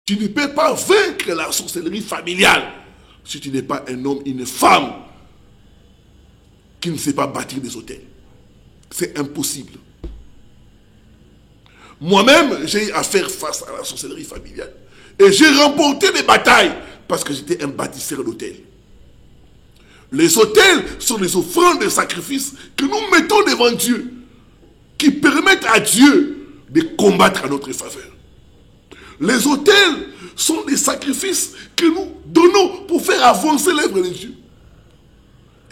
Tu ne peux pas vaincre la sorcellerie familiale si tu n'es pas un homme, une femme qui ne sait pas bâtir des hôtels. C'est impossible. Moi-même, j'ai eu à faire face à la sorcellerie familiale. Et j'ai remporté des batailles parce que j'étais un bâtisseur d'hôtels. Les hôtels sont des offrandes de sacrifices que nous mettons devant Dieu, qui permettent à Dieu de combattre à notre faveur. Les hôtels sont des sacrifices que nous donnons pour faire avancer l'œuvre de Dieu.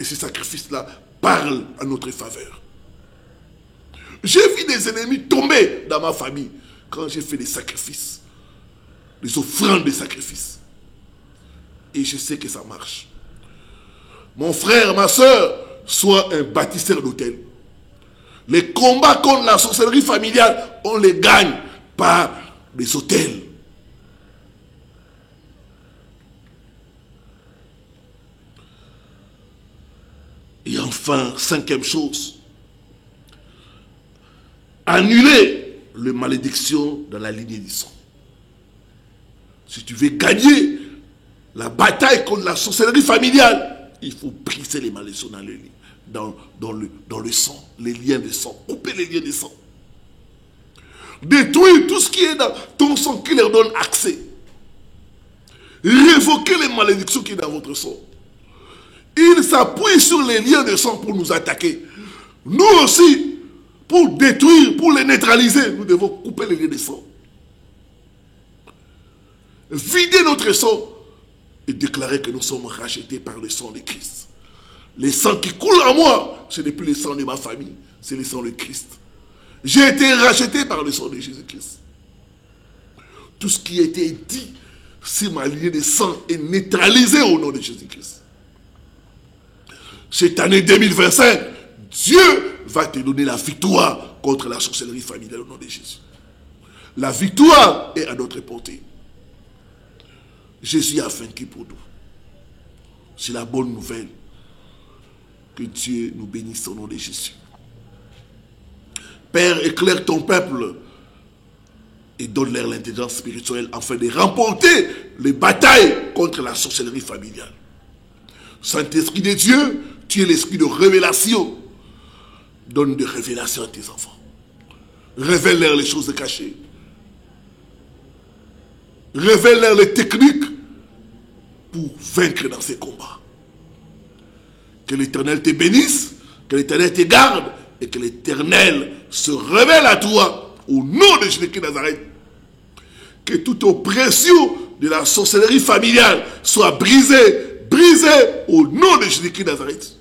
Et ces sacrifices-là parlent à notre faveur. J'ai vu des ennemis tomber dans ma famille quand j'ai fait des sacrifices, des offrandes de sacrifices. Et je sais que ça marche. Mon frère, ma soeur, sois un bâtisseur d'hôtels. Les combats contre la sorcellerie familiale, on les gagne par les hôtels. Et enfin, cinquième chose, annuler les malédictions dans la lignée du sang. Si tu veux gagner la bataille contre la sorcellerie familiale, il faut briser les malédictions dans le sang, les liens de sang, couper les liens de sang. Détruire tout ce qui est dans ton sang qui leur donne accès. Révoquer les malédictions qui sont dans votre sang. Ils s'appuient sur les liens de sang pour nous attaquer. Nous aussi, pour détruire, pour les neutraliser, nous devons couper les liens de sang. Vider notre sang et déclarer que nous sommes rachetés par le sang de Christ. Le sang qui coule en moi, ce n'est plus le sang de ma famille, c'est le sang de Christ. J'ai été racheté par le sang de Jésus-Christ. Tout ce qui a été dit sur ma lignée de sang est neutralisé au nom de Jésus-Christ. Cette année 2025, Dieu va te donner la victoire contre la sorcellerie familiale au nom de Jésus. La victoire est à notre portée. Jésus a vaincu pour nous. C'est la bonne nouvelle. Que Dieu nous bénisse au nom de Jésus. Père, éclaire ton peuple et donne-leur l'intelligence spirituelle afin de remporter les batailles contre la sorcellerie familiale. Saint-Esprit de Dieu, tu es l'esprit de révélation. Donne des révélations à tes enfants. Révèle-leur les choses cachées. Révèle-leur les techniques pour vaincre dans ces combats. Que l'Éternel te bénisse, que l'Éternel te garde et que l'Éternel se révèle à toi au nom de Jésus-Christ de Nazareth. Que toute oppression de la sorcellerie familiale soit brisée au nom de Jésus-Christ de Nazareth.